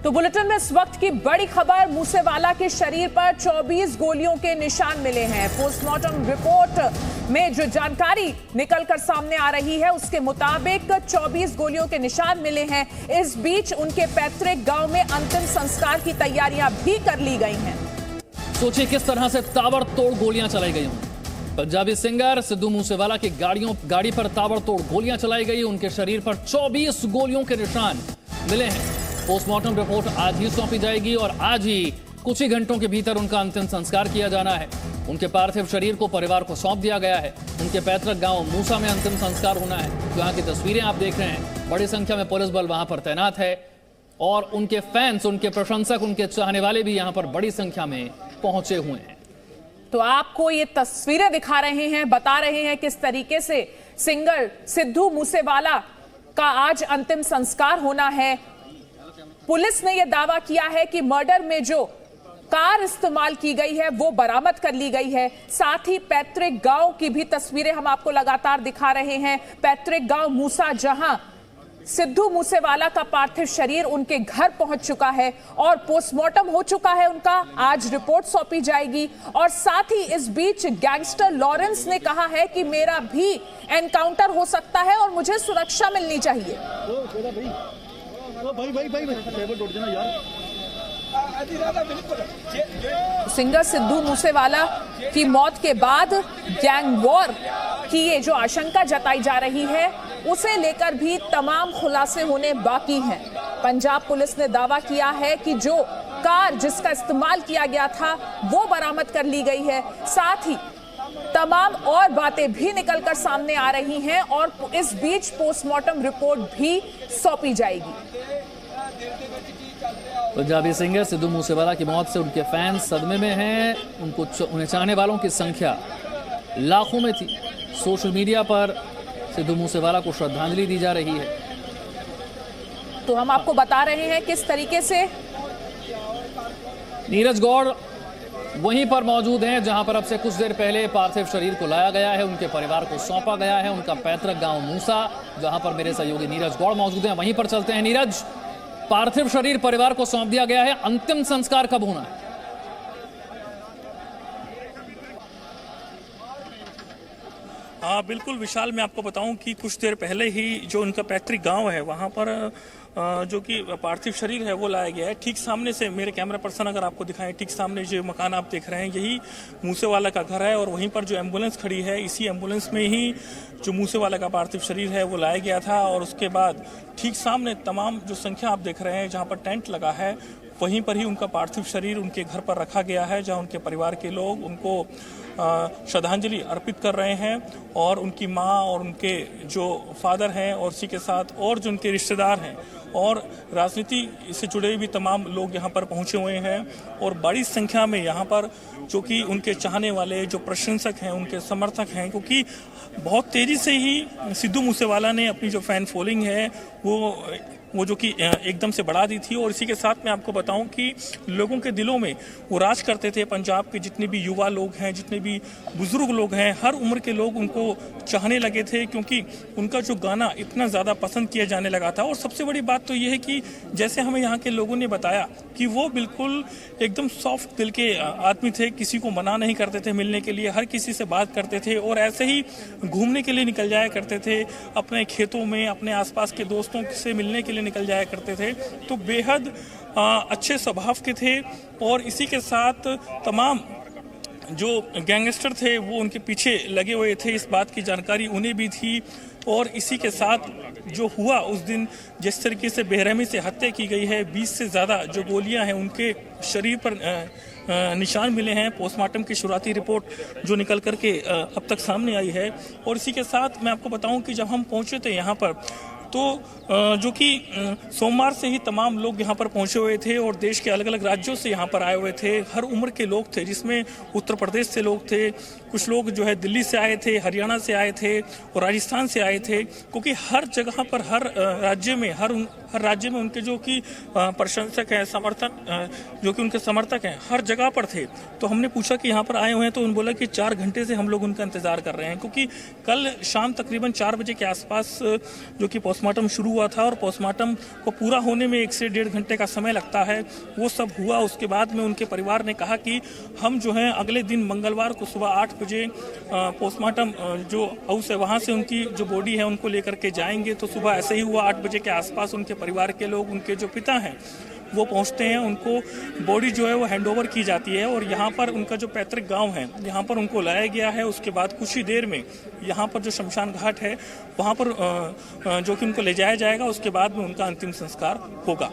तो बुलेटिन में इस वक्त की बड़ी खबर, मूसेवाला के शरीर पर 24 गोलियों के निशान मिले हैं। पोस्टमार्टम रिपोर्ट में जो जानकारी निकलकर सामने आ रही है उसके मुताबिक 24 गोलियों के निशान मिले हैं। इस बीच उनके पैतृक गांव में अंतिम संस्कार की तैयारियां भी कर ली गई हैं। सोचिए किस तरह से ताबड़तोड़ गोलियां चलाई गई। पंजाबी सिंगर सिद्धू मूसेवाला की गाड़ी पर ताबड़तोड़ गोलियां चलाई गई। उनके शरीर पर 24 गोलियों के निशान मिले हैं। पोस्टमार्टम रिपोर्ट आज ही सौंपी जाएगी और आज ही कुछ ही घंटों के भीतर उनका अंतिम संस्कार किया जाना है। उनके पार्थिव शरीर को परिवार को सौंप दिया गया है। उनके पैतृक गांव मूसा में अंतिम संस्कार होना है। जहां की तस्वीरें आप देख रहे हैं, बड़ी संख्या में पुलिस बल वहां पर तैनात है और उनके फैंस, उनके प्रशंसक, उनके चाहने वाले भी यहां पर बड़ी संख्या में पहुंचे हुए हैं। तो आपको ये तस्वीरें दिखा रहे हैं, बता रहे हैं किस तरीके से सिंगर सिद्धू मूसेवाला का आज अंतिम संस्कार होना है। पुलिस ने यह दावा किया है कि मर्डर में जो कार इस्तेमाल की गई है वो बरामद कर ली गई है। साथ ही पैतृक गांव की भी तस्वीरें हम आपको लगातार दिखा रहे हैं। पैतृक गांव मूसा, जहां सिद्धू मूसेवाला का पार्थिव शरीर उनके घर पहुंच चुका है और पोस्टमार्टम हो चुका है उनका। आज रिपोर्ट सौंपी जाएगी। और साथ ही इस बीच गैंगस्टर लॉरेंस ने कहा है कि मेरा भी एनकाउंटर हो सकता है और मुझे सुरक्षा मिलनी चाहिए। सिंगर सिद्धू मूसेवाला की मौत के बाद गैंग वॉर की ये जो आशंका जताई जा रही है उसे लेकर भी तमाम खुलासे होने बाकी हैं। पंजाब पुलिस ने दावा किया है कि जो कार जिसका इस्तेमाल किया गया था वो बरामद कर ली गई है। साथ ही तमाम और बातें भी निकलकर सामने आ रही हैं और इस बीच पोस्टमार्टम रिपोर्ट भी सौंपी जाएगी। पंजाबी सिंगर सिद्धू मूसेवाला की मौत से उनके फैंस सदमे में हैं। उन्हें चाहने वालों की संख्या लाखों में थी। सोशल मीडिया पर सिद्धू मूसेवाला को श्रद्धांजलि दी जा रही है। तो हम आपको बता रहे हैं किस तरीके से नीरज गौड़ वहीं पर मौजूद हैं जहां पर अब से कुछ देर पहले पार्थिव शरीर को लाया गया है, उनके परिवार को सौंपा गया है। उनका पैतृक गांव मूसा, जहां पर मेरे सहयोगी नीरज गौड़ मौजूद हैं, वहीं पर चलते हैं। नीरज, पार्थिव शरीर परिवार को सौंप दिया गया है, अंतिम संस्कार कब होना है? हाँ बिल्कुल विशाल, मैं आपको बताऊं कि कुछ देर पहले ही जो उनका पैतृक गांव है वहां पर जो कि पार्थिव शरीर है वो लाया गया है। ठीक सामने से मेरे कैमरा पर्सन अगर आपको दिखाएं, ठीक सामने जो मकान आप देख रहे हैं यही मूसेवाला का घर है और वहीं पर जो एम्बुलेंस खड़ी है, इसी एम्बुलेंस में ही जो मूसेवाला का पार्थिव शरीर है वो लाया गया था। और उसके बाद ठीक सामने तमाम जो संख्या आप देख रहे हैं जहाँ पर टेंट लगा है वहीं पर ही उनका पार्थिव शरीर उनके घर पर रखा गया है, जहाँ उनके परिवार के लोग उनको श्रद्धांजलि अर्पित कर रहे हैं। और उनकी माँ और उनके जो फादर हैं और उसी के साथ और जो उनके रिश्तेदार हैं और राजनीति से जुड़े भी तमाम लोग यहाँ पर पहुँचे हुए हैं। और बड़ी संख्या में यहाँ पर जो कि उनके चाहने वाले जो प्रशंसक हैं, उनके समर्थक हैं, क्योंकि बहुत तेज़ी से ही सिद्धू मूसेवाला ने अपनी जो फैन फॉलोइंग है वो जो कि एकदम से बढ़ा दी थी। और इसी के साथ मैं आपको बताऊं कि लोगों के दिलों में वो राज करते थे। पंजाब के जितने भी युवा लोग हैं, जितने भी बुजुर्ग लोग हैं, हर उम्र के लोग उनको चाहने लगे थे क्योंकि उनका जो गाना इतना ज़्यादा पसंद किया जाने लगा था। और सबसे बड़ी बात तो ये है कि जैसे हमें यहाँ के लोगों ने बताया कि वो बिल्कुल एकदम सॉफ्ट दिल के आदमी थे, किसी को मना नहीं करते थे मिलने के लिए, हर किसी से बात करते थे और ऐसे ही घूमने के लिए निकल जाया करते थे, अपने खेतों में अपने आसपास के दोस्तों से मिलने के लिए निकल जाया करते थे। तो बेहद अच्छे स्वभाव के थे। और इसी के साथ तमाम जो गैंगस्टर थे वो उनके पीछे लगे हुए थे, इस बात की जानकारी उन्हें भी थी। और इसी के साथ जो हुआ उस दिन, जिस तरीके से बेरहमी से हत्या की गई है, 20 से ज़्यादा जो गोलियां हैं उनके शरीर पर निशान मिले हैं। पोस्टमार्टम की शुरुआती रिपोर्ट जो निकल करके अब तक सामने आई है। और इसी के साथ मैं आपको बताऊं कि जब हम पहुंचे थे यहाँ पर तो जो कि सोमवार से ही तमाम लोग यहाँ पर पहुँचे हुए थे और देश के अलग अलग राज्यों से यहाँ पर आए हुए थे। हर उम्र के लोग थे, जिसमें उत्तर प्रदेश से लोग थे, कुछ लोग जो है दिल्ली से आए थे, हरियाणा से आए थे और राजस्थान से आए थे। क्योंकि हर जगह पर हर राज्य में हर राज्य में उनके जो कि प्रशंसक हैं, समर्थक जो कि उनके समर्थक हैं, हर जगह पर थे। तो हमने पूछा कि यहाँ पर आए हुए हैं, तो उन्होंने बोला कि 4 घंटे से हम लोग उनका इंतजार कर रहे हैं, क्योंकि कल शाम तकरीबन 4 बजे के आसपास जो कि पोस्टमार्टम शुरू हुआ था और पोस्टमार्टम को पूरा होने में 1 से 1.5 घंटे का समय लगता है, वो सब हुआ। उसके बाद में उनके परिवार ने कहा कि हम जो है अगले दिन मंगलवार को सुबह 8 बजे पोस्टमार्टम जो हाउस है वहाँ से उनकी जो बॉडी है उनको लेकर के जाएंगे। तो सुबह ऐसे ही हुआ, 8 बजे के आसपास उनके परिवार के लोग, उनके जो पिता हैं वो पहुंचते हैं, उनको बॉडी जो है वो हैंडओवर की जाती है और यहाँ पर उनका जो पैतृक गांव है यहाँ पर उनको लाया गया है। उसके बाद कुछ ही देर में यहाँ पर जो शमशान घाट है वहाँ पर जो कि उनको ले जाया जाएगा, उसके बाद में उनका अंतिम संस्कार होगा।